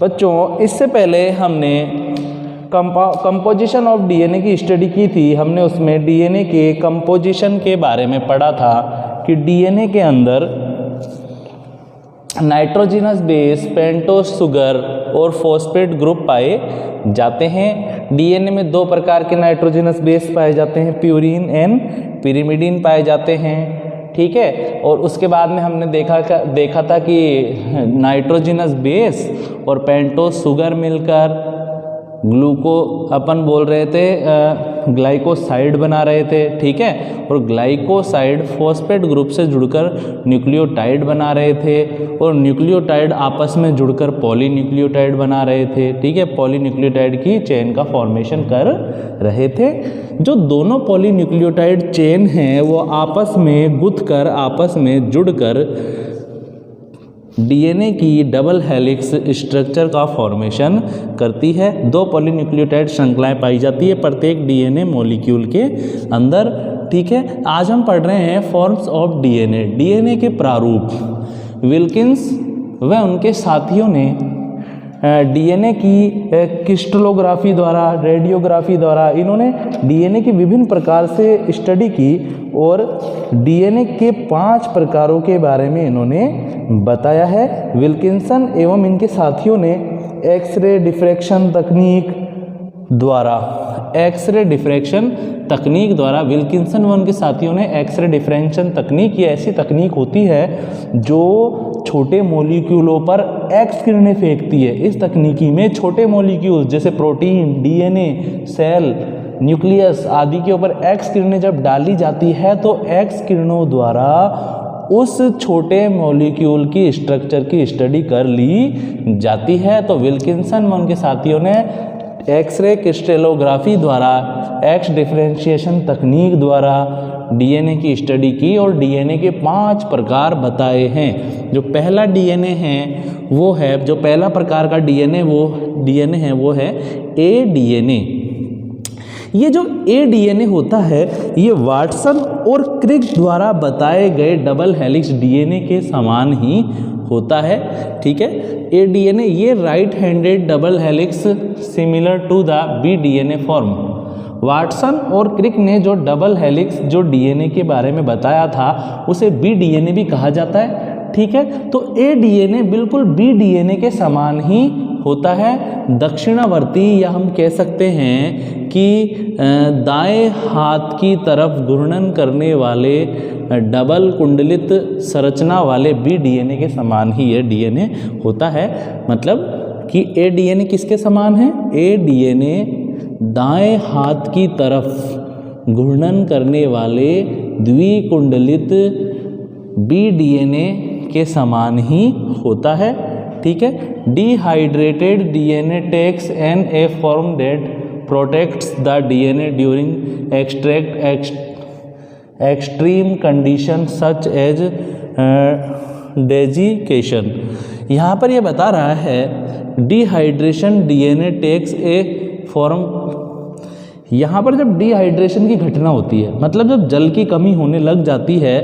बच्चों इससे पहले हमने कंपोजिशन ऑफ डीएनए की स्टडी की थी। हमने उसमें डीएनए के कंपोजिशन के बारे में पढ़ा था कि डीएनए के अंदर नाइट्रोजनस बेस, पेंटोस शुगर और फॉस्फेट ग्रुप पाए जाते हैं। डीएनए में दो प्रकार के नाइट्रोजनस बेस पाए जाते हैं, प्यूरिन एंड पिरिमिडिन पाए जाते हैं, ठीक है। और उसके बाद में हमने देखा था कि नाइट्रोजनस बेस और पेंटोस शुगर मिलकर अपन बोल रहे थे ग्लाइकोसाइड बना रहे थे, ठीक है। और ग्लाइकोसाइड फॉस्फेट ग्रुप से जुड़कर न्यूक्लियोटाइड बना रहे थे और न्यूक्लियोटाइड आपस में जुड़कर पॉलीन्यूक्लियोटाइड बना रहे थे, ठीक है। पॉलीन्यूक्लियोटाइड की चेन का फॉर्मेशन कर रहे थे। जो दोनों पॉलीन्यूक्लियोटाइड चेन हैं वो आपस में गुंथकर, आपस में जुड़कर डीएनए की डबल हेलिक्स स्ट्रक्चर का फॉर्मेशन करती है। दो पॉलीन्यूक्लियोटाइड श्रृंखलाएं पाई जाती है प्रत्येक डीएनए मॉलिक्यूल के अंदर, ठीक है। आज हम पढ़ रहे हैं फॉर्म्स ऑफ डीएनए, डीएनए के प्रारूप। विल्किंस व उनके साथियों ने डीएनए की क्रिस्टलोग्राफी द्वारा, रेडियोग्राफी द्वारा इन्होंने डीएनए की विभिन्न प्रकार से स्टडी की और डीएनए के 5 प्रकारों के बारे में इन्होंने बताया है। विल्किंसन एवं इनके साथियों ने एक्सरे डिफ्रैक्शन तकनीक द्वारा विल्किंसन व उनके साथियों ने एक्सरे डिफ्रैक्शन तकनीक, ये ऐसी तकनीक होती है जो छोटे मॉलिक्यूलों पर एक्स किरणें फेंकती है। इस तकनीकी में छोटे मॉलिक्यूल्स जैसे प्रोटीन, डीएनए, सेल, न्यूक्लियस आदि के ऊपर एक्स किरणें जब डाली जाती है तो एक्स किरणों द्वारा उस छोटे मॉलिक्यूल की स्ट्रक्चर की स्टडी कर ली जाती है। तो विल्किंसन व उनके साथियों ने एक्सरे क्रिस्टलोग्राफी द्वारा, एक्स डिफरेंशिएशन तकनीक द्वारा डीएनए की स्टडी की और डीएनए के 5 प्रकार बताए हैं। जो पहला डीएनए है वो है, जो पहला प्रकार का डीएनए है वो है ए डीएनए। ये जो ए डीएनए होता है ये वाटसन और क्रिक द्वारा बताए गए डबल हेलिक्स डीएनए के समान ही होता है, ठीक है। ए डीएनए ये right handed double helix similar to the B DNA form. Watson और क्रिक ने जो डबल हेलिक्स जो डीएनए के बारे में बताया था उसे बी डीएनए भी कहा जाता है, ठीक है। तो ए डीएनए बिल्कुल बी डीएनए के समान ही होता है। दक्षिणावर्ती, या हम कह सकते हैं कि दाएं हाथ की तरफ घूर्णन करने वाले डबल कुंडलित संरचना वाले बी डीएनए के समान ही ये डीएनए होता है। मतलब कि ए डीएनए किसके समान है? ए डीएनए दाएं हाथ की तरफ घूर्णन करने वाले द्विकुंडलित बी डीएनए के समान ही होता है, ठीक है। Dehydrated DNA takes an A form that protects the DNA during extreme condition such as desiccation. यहाँ पर यह बता रहा है dehydration DNA takes A form. यहाँ पर जब डिहाइड्रेशन की घटना होती है, मतलब जब जल की कमी होने लग जाती है,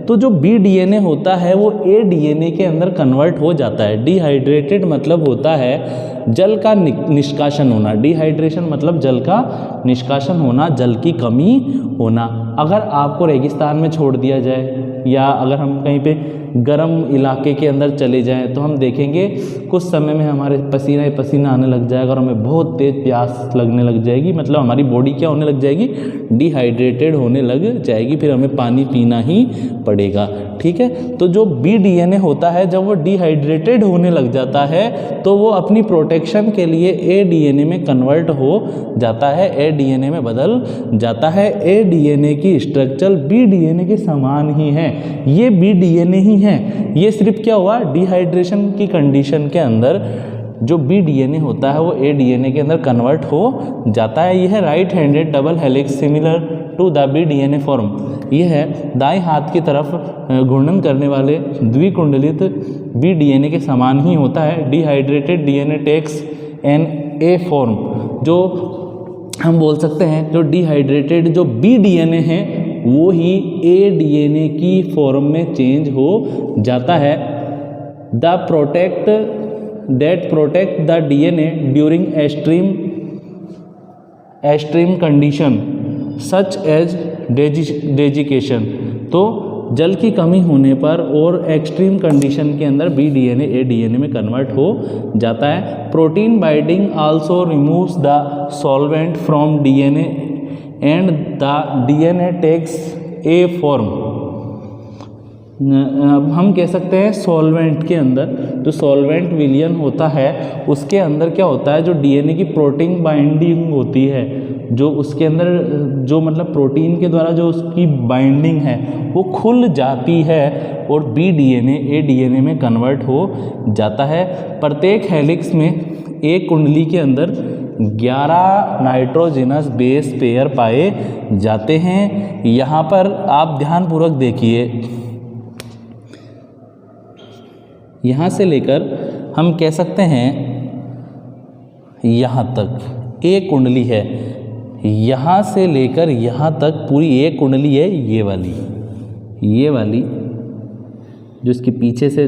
तो जो बी डीएनए होता है वो ए डीएनए के अंदर कन्वर्ट हो जाता है। डिहाइड्रेटेड मतलब होता है जल का निष्कासन होना। डिहाइड्रेशन मतलब जल का निष्कासन होना, जल की कमी होना। अगर आपको रेगिस्तान में छोड़ दिया जाए या अगर हम कहीं पे गर्म इलाके के अंदर चले जाएं तो हम देखेंगे कुछ समय में हमारे पसीना ही पसीना आने लग जाएगा और हमें बहुत तेज़ प्यास लगने लग जाएगी। मतलब हमारी बॉडी क्या होने लग जाएगी? डिहाइड्रेटेड होने लग जाएगी, फिर हमें पानी पीना ही पड़ेगा, ठीक है। तो जो बी डीएनए होता है जब वो डिहाइड्रेटेड होने लग जाता है तो वो अपनी प्रोटेक्शन के लिए ए डीएनए में कन्वर्ट हो जाता है, ए डीएनए में बदल जाता है। ए डीएनए की स्ट्रक्चर बी डीएनए के समान ही है, ये बी डीएनए ही है। ये सिर्फ क्या हुआ, डिहाइड्रेशन की कंडीशन के अंदर जो बी डीएनए होता है वो ए डीएनए के अंदर कन्वर्ट हो जाता है। यह है right handed double helix similar to the B DNA form. यह है दाएं हाथ की तरफ घूर्णन करने वाले द्विकुंडलित बी डीएनए के समान ही होता है। Dehydrated DNA takes an A form. जो हम बोल सकते हैं जो डिहाइड्रेटेड जो बी डीएनए है वो ही ए डीएनए की फॉर्म में चेंज हो जाता है। The protect that protect the DNA during extreme condition such as desiccation। तो जल की कमी होने पर और एक्सट्रीम कंडीशन के अंदर बी डीएनए ए डीएनए में कन्वर्ट हो जाता है। Protein binding also removes the solvent from DNA and the DNA takes A form. हम कह सकते हैं सॉल्वेंट के अंदर जो सॉल्वेंट विलियन होता है उसके अंदर क्या होता है, जो डीएनए की प्रोटीन बाइंडिंग होती है, जो उसके अंदर जो मतलब प्रोटीन के द्वारा जो उसकी बाइंडिंग है वो खुल जाती है और बी डीएनए ए डीएनए में कन्वर्ट हो जाता है। प्रत्येक हेलिक्स में एक कुंडली के अंदर 11 नाइट्रोजनस बेस पेयर पाए जाते हैं। यहाँ पर आप ध्यानपूर्वक देखिए, यहाँ से लेकर हम कह सकते हैं यहाँ तक एक कुंडली है, यहाँ से लेकर यहाँ तक पूरी एक कुंडली है। ये वाली जो इसके पीछे से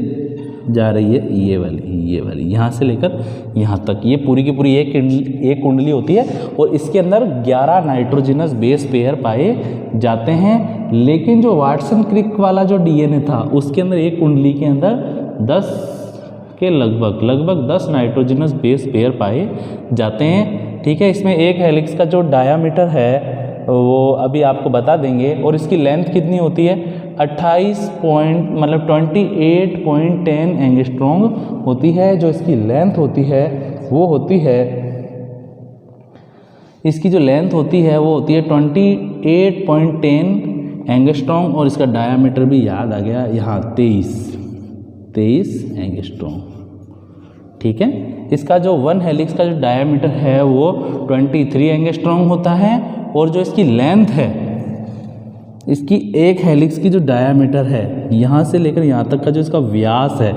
जा रही है, ये वाली यहाँ से लेकर यहाँ तक, ये पूरी की पूरी एक कुंडली होती है और इसके अंदर 11 नाइट्रोजनस बेस पेयर पाए जाते हैं। लेकिन जो वाटसन क्रिक वाला जो डीएनए था उसके अंदर एक कुंडली के अंदर 10 के लगभग 10 नाइट्रोजनस बेस पेयर पाए जाते हैं। ठीक है, इसमें एक हेलिक्स का जो डायामीटर है वो अभी आपको बता देंगे और इसकी लेंथ कितनी होती है 28.10 एंगस्ट्रॉम होती है। जो इसकी लेंथ होती है वो होती है, इसकी जो लेंथ होती है वो होती है 28.10 एंगस्ट्रॉम और इसका डायामीटर भी याद आ गया यहाँ 23 एंगस्ट्रॉम। ठीक है, इसका जो वन हेलिक्स का जो डायामीटर है वो 23 एंगस्ट्रॉम होता है और जो इसकी लेंथ है, इसकी एक हेलिक्स की जो डायामीटर है यहाँ से लेकर यहाँ तक का जो इसका व्यास है,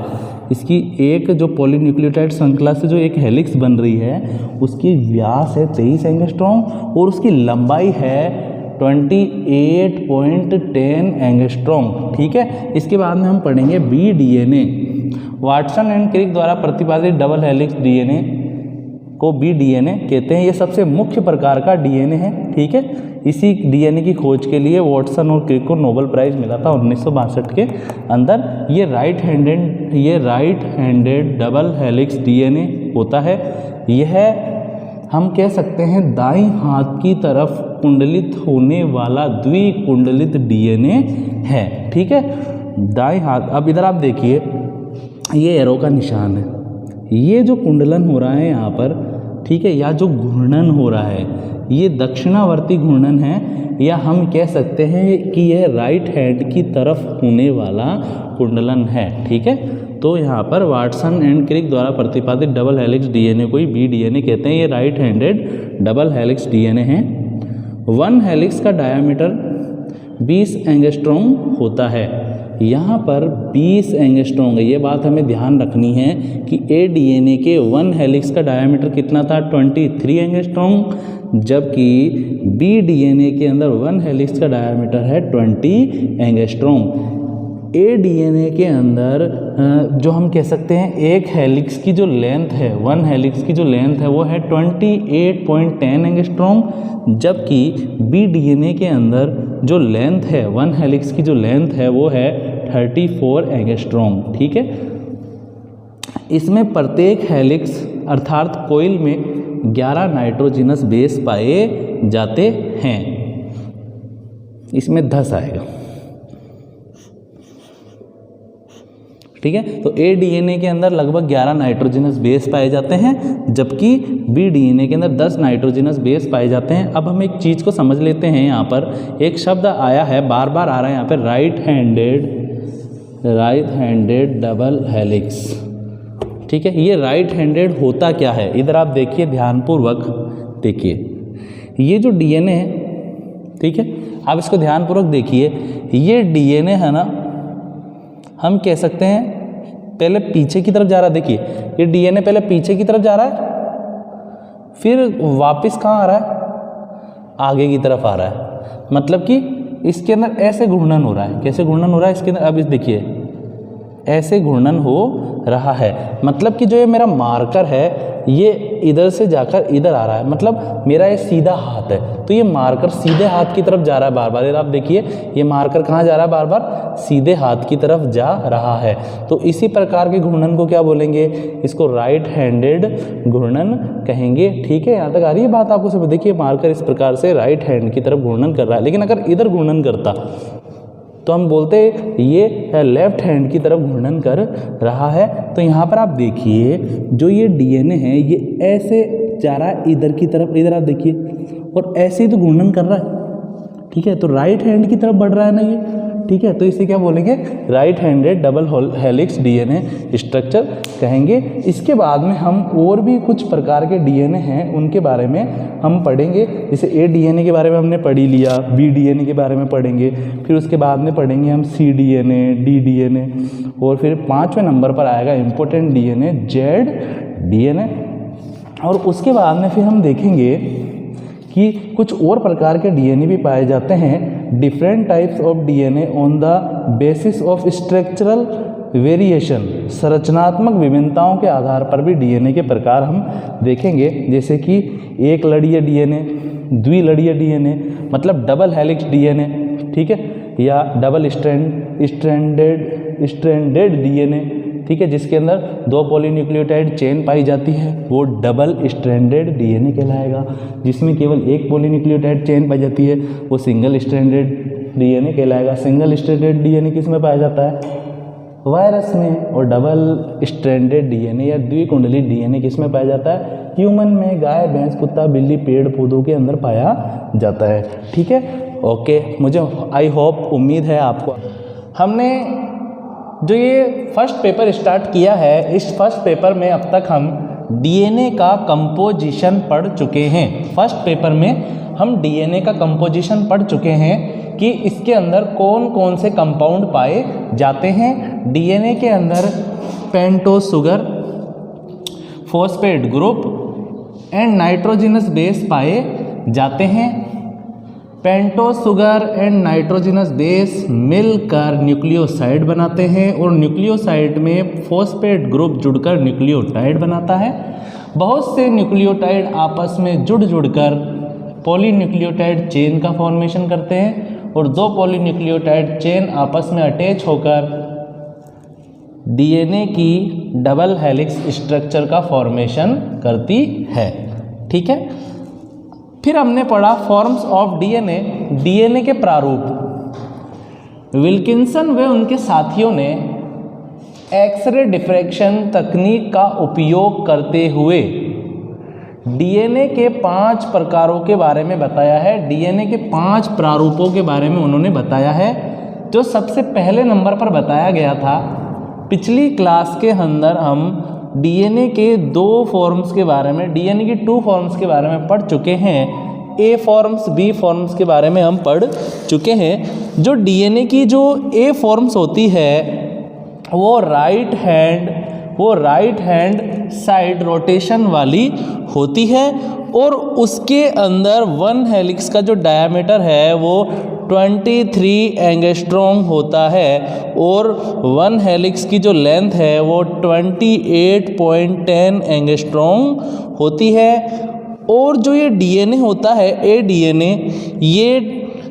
इसकी एक जो पॉलीन्यूक्लियोटाइड श्रृंखला से जो एक हेलिक्स बन रही है उसकी व्यास है 23 एंगस्ट्रॉम और उसकी लंबाई है 28.10 एंगस्ट्रॉम। ठीक है, इसके बाद में हम पढ़ेंगे B DNA. Watson and Crick द्वारा प्रतिपादित डबल हेलिक्स डीएनए को बी डीएनए कहते हैं। ये सबसे मुख्य प्रकार का डीएनए है। ठीक है, इसी डीएनए की खोज के लिए वाटसन और क्रिक को नोबेल प्राइज़ मिला था 1962 के अंदर। ये right handed double helix DNA होता है। यह हम कह सकते हैं दाईं हाथ की तरफ कुंडलित होने वाला द्विकुंडलित डीएनए है। ठीक है, दाईं हाथ। अब इधर आप देखिए, ये एरो का निशान है, ये जो कुंडलन हो रहा है यहाँ पर, ठीक है, या जो घूर्णन हो रहा है ये दक्षिणावर्ती घूर्णन है, या हम कह सकते हैं कि यह राइट हैंड की तरफ होने वाला कुंडलन है। ठीक है, तो यहाँ पर वाटसन एंड क्रिक द्वारा प्रतिपादित डबल हेलिक्स डीएनए को ही बी डीएनए कहते हैं। ये right handed double helix DNA हैं। वन हेलिक्स का डायामीटर 20 एंगस्ट्रॉम होता है। यहाँ पर 20 एंगस्ट्रॉम है, ये बात हमें ध्यान रखनी है कि ए डीएनए के वन हेलिक्स का डायामीटर कितना था 23 एंगस्ट्रॉम, जबकि बी डीएनए के अंदर वन हेलिक्स का डायामीटर है 20 एंगस्ट्रॉम। ए डीएनए के अंदर जो हम कह सकते हैं एक हेलिक्स की जो लेंथ है, वन हेलिक्स की जो लेंथ है वो है 28.10 एंगस्ट्रॉम, जबकि बी डीएनए के अंदर जो लेंथ है, वन हेलिक्स की जो लेंथ है वो है 34 एंगस्ट्रॉम। ठीक है, इसमें प्रत्येक हेलिक्स अर्थात कोइल में 11 नाइट्रोजनस बेस पाए जाते हैं। इसमें 10 आएगा। ठीक है, तो ए डीएनए के अंदर लगभग 11 नाइट्रोजनस बेस पाए जाते हैं, जबकि बी डीएनए के अंदर 10 नाइट्रोजनस बेस पाए जाते हैं। अब हम एक चीज़ को समझ लेते हैं। यहाँ पर एक शब्द आया है, बार बार आ रहा है यहाँ पर, राइट हैंडेड डबल हेलिक्स। ठीक है, ये राइट हैंडेड होता क्या है, इधर आप देखिए, ध्यानपूर्वक देखिए, ये जो डीएनए है, ठीक है, आप इसको ध्यानपूर्वक देखिए, ये डीएनए है ना, हम कह सकते हैं पहले पीछे की तरफ जा रहा है। देखिए, ये डीएनए पहले पीछे की तरफ जा रहा है, फिर वापस कहाँ आ रहा है, आगे की तरफ आ रहा है। मतलब कि इसके अंदर ऐसे घूर्णन हो रहा है। कैसे घूर्णन हो रहा है इसके अंदर, अब इस देखिए ऐसे घूर्णन हो रहा है। मतलब कि जो ये मेरा मार्कर है ये इधर से जाकर इधर आ रहा है, मतलब मेरा ये सीधा हाथ है तो ये मार्कर सीधे हाथ की तरफ जा रहा है बार बार। आप देखिए ये मार्कर कहाँ जा रहा है, बार बार सीधे हाथ की तरफ जा रहा है। तो इसी प्रकार के घूर्णन को क्या बोलेंगे, इसको राइट हैंडेड घूर्णन कहेंगे। ठीक है, यहाँ तक आ रही है बात आपको सब। देखिए मार्कर इस प्रकार से राइट हैंड की तरफ घूर्णन कर रहा है, लेकिन अगर इधर घूर्णन करता तो हम बोलते ये लेफ्ट हैंड की तरफ घूर्णन कर रहा है। तो यहाँ पर आप देखिए जो ये डीएनए है ये ऐसे जा रहा है इधर की तरफ, इधर आप देखिए, और ऐसे ही तो घूर्णन कर रहा है। ठीक है, तो राइट हैंड की तरफ बढ़ रहा है ना ये। ठीक है, तो इसे क्या बोलेंगे, right handed double helix DNA structure कहेंगे। इसके बाद में हम और भी कुछ प्रकार के डीएनए हैं उनके बारे में हम पढ़ेंगे। जैसे ए डीएनए के बारे में हमने पढ़ ही लिया, बी डीएनए के बारे में पढ़ेंगे, फिर उसके बाद में पढ़ेंगे हम सी डीएनए, डी डीएनए, और फिर 5वें नंबर पर आएगा इम्पोर्टेंट डीएनए जेड डीएनए। और उसके बाद में फिर हम देखेंगे कि कुछ और प्रकार के डीएनए भी पाए जाते हैं। Different types of DNA on the basis of structural variation, संरचनात्मक विभिन्नताओं के आधार पर भी डीएनए के प्रकार हम देखेंगे। जैसे कि एक लड़ीय डीएनए, द्विलड़ीय डीएनए मतलब डबल हेलिक्स डीएनए, ठीक है, या डबल स्ट्रैंडेड डीएनए, ठीक है, जिसके अंदर 2 पॉलीन्यूक्लियोटाइड चेन पाई जाती है वो डबल स्ट्रैंडेड डीएनए कहलाएगा। जिसमें केवल एक पॉलीन्यूक्लियोटाइड चेन पाई जाती है वो सिंगल स्ट्रैंडेड डीएनए कहलाएगा। सिंगल स्ट्रैंडेड डीएनए किस में पाया जाता है, वायरस में, और डबल स्ट्रैंडेड डीएनए या द्विकुंडली डीएनए किस में पाया जाता है, ह्यूमन में, गाय, भैंस, कुत्ता, बिल्ली, पेड़ पौधों के अंदर पाया जाता है। ठीक है, ओके, मुझे आई होप उम्मीद है आपको हमने जो ये फर्स्ट पेपर स्टार्ट किया है, इस फर्स्ट पेपर में अब तक हम डीएनए का कंपोजिशन पढ़ चुके हैं। फर्स्ट पेपर में हम डीएनए का कंपोजिशन पढ़ चुके हैं कि इसके अंदर कौन कौन से कंपाउंड पाए जाते हैं। डीएनए के अंदर pentose sugar, phosphate group and nitrogenous base पाए जाते हैं। Pentose sugar and nitrogenous base मिलकर न्यूक्लियोसाइड बनाते हैं और न्यूक्लियोसाइड में फॉस्फेट ग्रुप जुड़कर न्यूक्लियोटाइड बनाता है। बहुत से न्यूक्लियोटाइड आपस में जुड़कर पॉलीन्यूक्लियोटाइड चेन का फॉर्मेशन करते हैं और 2 पॉलीन्यूक्लियोटाइड चेन आपस में अटैच होकर डीएनए की डबल हेलिक्स स्ट्रक्चर का फॉर्मेशन करती है। ठीक है, फिर हमने पढ़ा फॉर्म्स ऑफ डीएनए, डीएनए के प्रारूप। विल्किंसन व उनके साथियों ने एक्सरे डिफ्रैक्शन तकनीक का उपयोग करते हुए डीएनए के 5 प्रकारों के बारे में बताया है। डीएनए के 5 प्रारूपों के बारे में उन्होंने बताया है। जो सबसे पहले नंबर पर बताया गया था, पिछली क्लास के अंदर हम डीएनए के 2 फॉर्म्स के बारे में, डीएनए की 2 फॉर्म्स के बारे में पढ़ चुके हैं। ए फॉर्म्स, बी फॉर्म्स के बारे में हम पढ़ चुके हैं। जो डीएनए की जो ए फॉर्म्स होती है वो राइट हैंड साइड रोटेशन वाली होती है और उसके अंदर 1 हेलिक्स का जो डायामीटर है वो 23 एंगस्ट्रॉम होता है और 1 हेलिक्स की जो लेंथ है वो 28.10 एंगस्ट्रॉम होती है। और जो ये डीएनए होता है, ए डीएनए, ये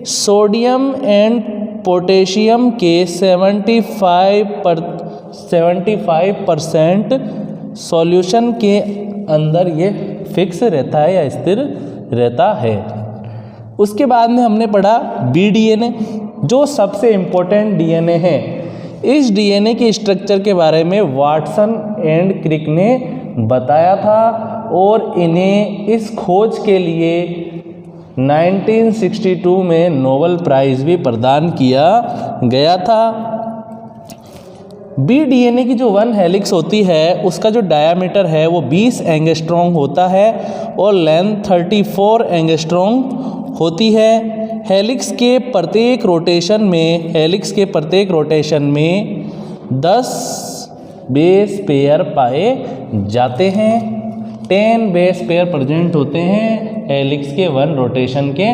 सोडियम एंड पोटेशियम के 75% सॉल्यूशन के अंदर ये फिक्स रहता है या स्थिर रहता है। उसके बाद में हमने पढ़ा बी डीएनए, जो सबसे इम्पोर्टेंट डीएनए है। इस डीएनए के स्ट्रक्चर के बारे में वाटसन एंड क्रिक ने बताया था और इन्हें इस खोज के लिए 1962 में नोबेल प्राइज़ भी प्रदान किया गया था। बी डीएनए की जो 1 हेलिक्स होती है उसका जो डायामीटर है वो 20 एंगस्ट्रॉम होता है और लेंथ 34 एंगस्ट्रॉम होती है। हेलिक्स के प्रत्येक रोटेशन में 10 बेस पेयर पाए जाते हैं। 10 बेस पेयर प्रेजेंट होते हैं हेलिक्स के 1 रोटेशन के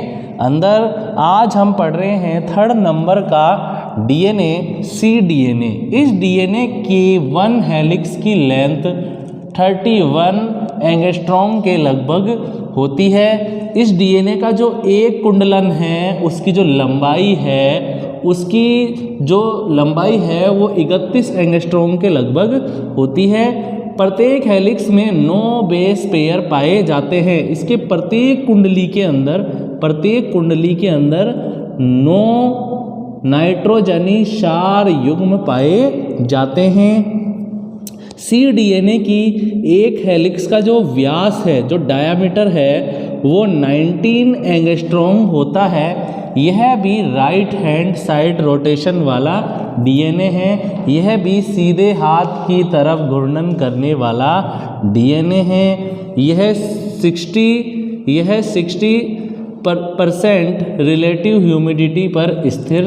अंदर। आज हम पढ़ रहे हैं 3rd नंबर का डीएनए सी डीएनए। इस डीएनए के 1 हेलिक्स की लेंथ 31 एंगस्ट्रॉम के लगभग होती है। इस डीएनए का जो एक कुंडलन है उसकी जो लंबाई है वो 31 एंगस्ट्रॉम के लगभग होती है। प्रत्येक हेलिक्स में 9 बेस पेयर पाए जाते हैं। इसके प्रत्येक कुंडली के अंदर 9 नाइट्रोजनी क्षार युग्म पाए जाते हैं। सी डीएनए की एक हेलिक्स का जो व्यास है, जो डायामीटर है, वो 19 एंगस्ट्रॉम होता है। यह भी राइट हैंड साइड रोटेशन वाला डीएनए है। यह भी सीधे हाथ की तरफ घूर्णन करने वाला डीएनए है। यह 60% रिलेटिव ह्यूमिडिटी पर स्थिर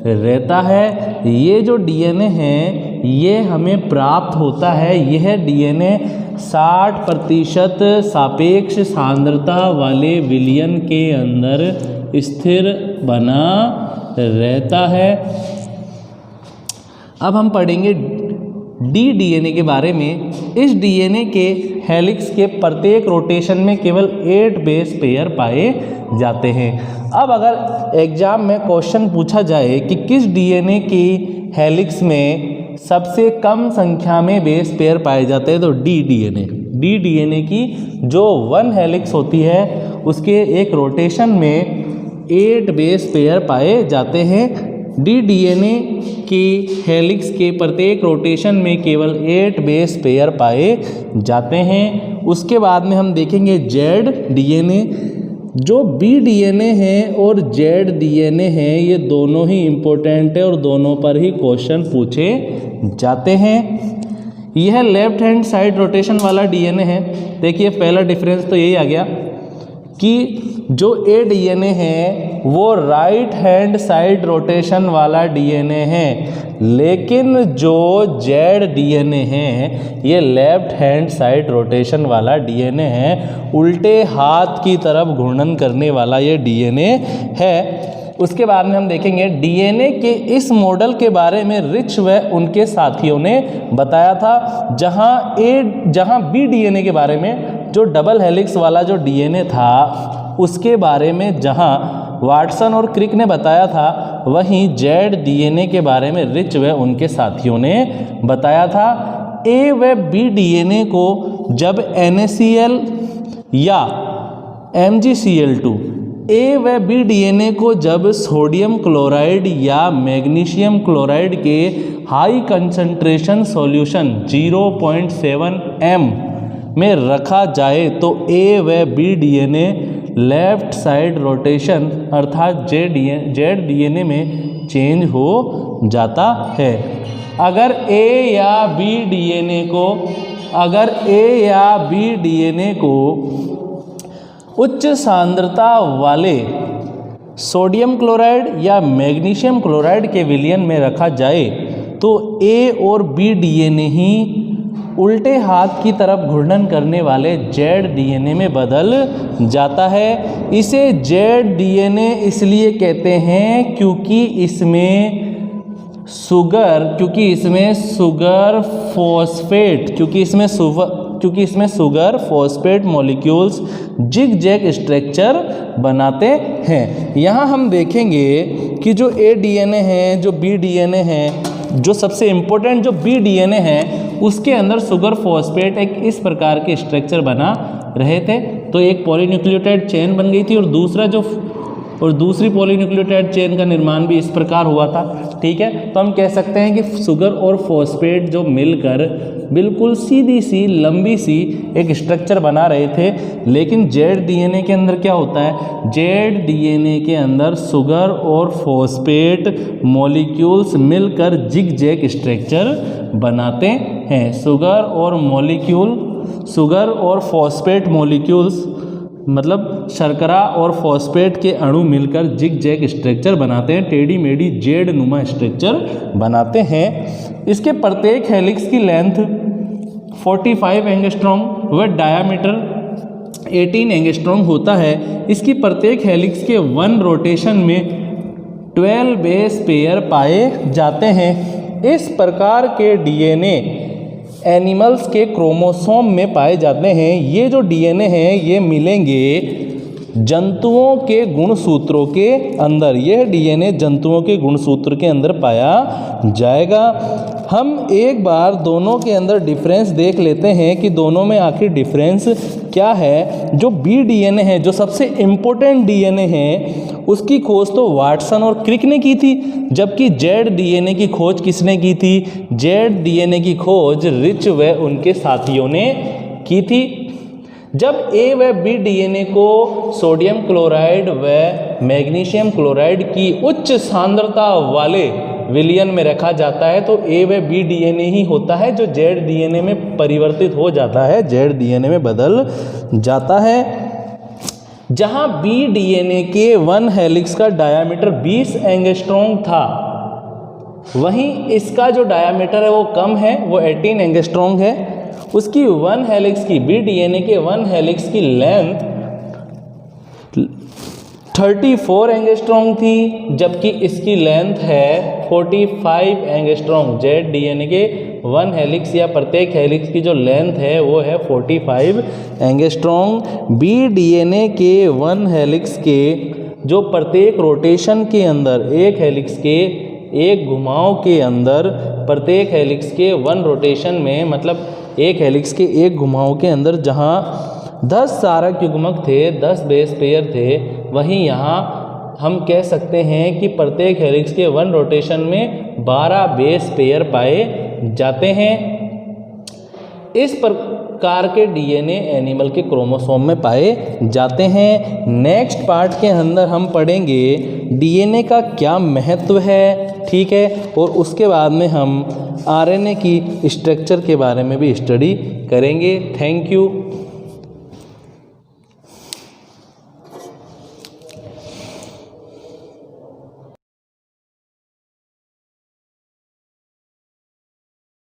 रहता है। ये जो डीएनए है ये हमें प्राप्त होता है। यह डीएनए 60% सापेक्ष सांद्रता वाले विलयन के अंदर स्थिर बना रहता है। अब हम पढ़ेंगे डी डीएनए के बारे में। इस डीएनए के हेलिक्स के प्रत्येक रोटेशन में केवल 8 बेस पेयर पाए जाते हैं। अब अगर एग्जाम में क्वेश्चन पूछा जाए कि किस डीएनए की हेलिक्स में सबसे कम संख्या में बेस पेयर पाए जाते हैं, तो डी डीएनए की जो 1 हेलिक्स होती है उसके एक रोटेशन में 8 बेस पेयर पाए जाते हैं। डी डीएनए की हेलिक्स के प्रत्येक रोटेशन में केवल 8 बेस पेयर पाए जाते हैं। उसके बाद में हम देखेंगे जेड डीएनए। जो बी डीएनए है और जेड डीएनए है ये दोनों ही इम्पोर्टेंट है और दोनों पर ही क्वेश्चन पूछे जाते हैं। यह लेफ्ट हैंड साइड रोटेशन वाला डीएनए है। देखिए पहला डिफरेंस तो यही आ गया कि जो ए डीएनए है वो राइट हैंड साइड रोटेशन वाला डीएनए है, लेकिन जो जेड डीएनए है ये लेफ्ट हैंड साइड रोटेशन वाला डीएनए है। उल्टे हाथ की तरफ घूर्णन करने वाला ये डीएनए है। उसके बाद में हम देखेंगे डीएनए के इस मॉडल के बारे में रिच व उनके साथियों ने बताया था। जहां बी डीएनए के बारे में जो डबल हेलिक्स वाला जो डीएनए था उसके बारे में जहां वाटसन और क्रिक ने बताया था, वहीं जेड डीएनए के बारे में रिच व उनके साथियों ने बताया था। ए व बी डीएनए को जब NaCl या MgCl2, ए व बी डीएनए को जब सोडियम क्लोराइड या मैग्नीशियम क्लोराइड के हाई कंसंट्रेशन सॉल्यूशन 0.7 m में रखा जाए तो ए व B DNA left side rotation अर्थात जेड डीएनए में चेंज हो जाता है। अगर ए या बी डीएनए को उच्च सांद्रता वाले सोडियम क्लोराइड या मैग्नीशियम क्लोराइड के विलयन में रखा जाए तो ए और बी डीएनए ही उल्टे हाथ की तरफ घूर्णन करने वाले जेड डीएनए में बदल जाता है। इसे जेड डीएनए इसलिए कहते हैं क्योंकि इसमें sugar phosphate molecules zigzag structure बनाते हैं। यहाँ हम देखेंगे कि जो ए डीएनए है, जो बी डीएनए है, जो सबसे इम्पोर्टेंट जो बी डीएनए है उसके अंदर सुगर फॉस्फेट एक इस प्रकार के स्ट्रक्चर बना रहे थे। तो एक पॉलीन्यूक्लियोटाइड चेन बन गई थी और दूसरी पॉलीन्यूक्लियोटाइड चेन का निर्माण भी इस प्रकार हुआ था। ठीक है, तो हम कह सकते हैं कि सुगर और फॉस्फेट जो मिलकर बिल्कुल सीधी सी लंबी सी एक स्ट्रक्चर बना रहे थे। लेकिन जेड डीएनए के अंदर क्या होता है, जेड डीएनए के अंदर सुगर और फॉस्फेट मॉलिक्यूल्स मिलकर जिग जैग स्ट्रक्चर बनाते हैं। सुगर और फॉस्फेट मॉलिक्यूल्स मतलब शर्करा और फॉस्फेट के अणु मिलकर जिग जैग स्ट्रक्चर बनाते हैं, टेढ़ी मेढ़ी जेड नुमा स्ट्रक्चर बनाते हैं। इसके प्रत्येक हेलिक्स की लेंथ 45 एंगस्ट्रॉम व डायामीटर 18 एंगस्ट्रॉम होता है। इसकी प्रत्येक हेलिक्स के 1 रोटेशन में 12 बेस पेयर पाए जाते हैं। इस प्रकार के डीएनए एनिमल्स के क्रोमोसोम में पाए जाते हैं। ये जो डीएनए हैं ये मिलेंगे जंतुओं के गुणसूत्रों के अंदर। यह डीएनए जंतुओं के गुणसूत्र के अंदर पाया जाएगा। हम एक बार दोनों के अंदर डिफरेंस देख लेते हैं कि दोनों में आखिर डिफरेंस क्या है। जो बी डीएनए है, जो सबसे इम्पोर्टेंट डीएनए है, उसकी खोज तो वाटसन और क्रिक ने की थी, जबकि जेड डीएनए की खोज किसने की थी? जेड डीएनए की खोज रिच व उनके साथियों ने की थी। जब ए व बी डीएनए को सोडियम क्लोराइड व मैग्नीशियम क्लोराइड की उच्च सांद्रता वाले विलयन में रखा जाता है तो ए व बी डीएनए ही होता है जो जेड डीएनए में परिवर्तित हो जाता है, जेड डीएनए में बदल जाता है। जहां बी डीएनए के 1 हेलिक्स का डायामीटर 20 एंगस्ट्रॉम था, वहीं इसका जो डायामीटर है वो कम है, वो 18 एंगस्ट्रॉम है। उसकी 1 हेलिक्स की, बी डीएनए के 1 हेलिक्स की लेंथ 34 एंगस्ट्रॉम थी, जबकि इसकी लेंथ है 45 एंगस्ट्रॉम। जेड डीएनए के 1 हेलिक्स या प्रत्येक हेलिक्स की जो लेंथ है वो है 45 एंगस्ट्रॉम। बी डीएनए के 1 हेलिक्स के जो प्रत्येक रोटेशन के अंदर, एक हेलिक्स के एक घुमाव के अंदर, प्रत्येक हेलिक्स के 1 रोटेशन में, मतलब एक हेलिक्स के एक घुमाव के अंदर जहाँ 10 सारक युग्मक थे, 10 बेस पेयर थे, वहीं यहाँ हम कह सकते हैं कि प्रत्येक हेलिक्स के 1 रोटेशन में 12 बेस पेयर पाए जाते हैं। इस प्रकार के डीएनए एनिमल के क्रोमोसोम में पाए जाते हैं। नेक्स्ट पार्ट के अंदर हम पढ़ेंगे डीएनए का क्या महत्व है, ठीक है, और उसके बाद में हम आरएनए की स्ट्रक्चर के बारे में भी स्टडी करेंगे। Thank you.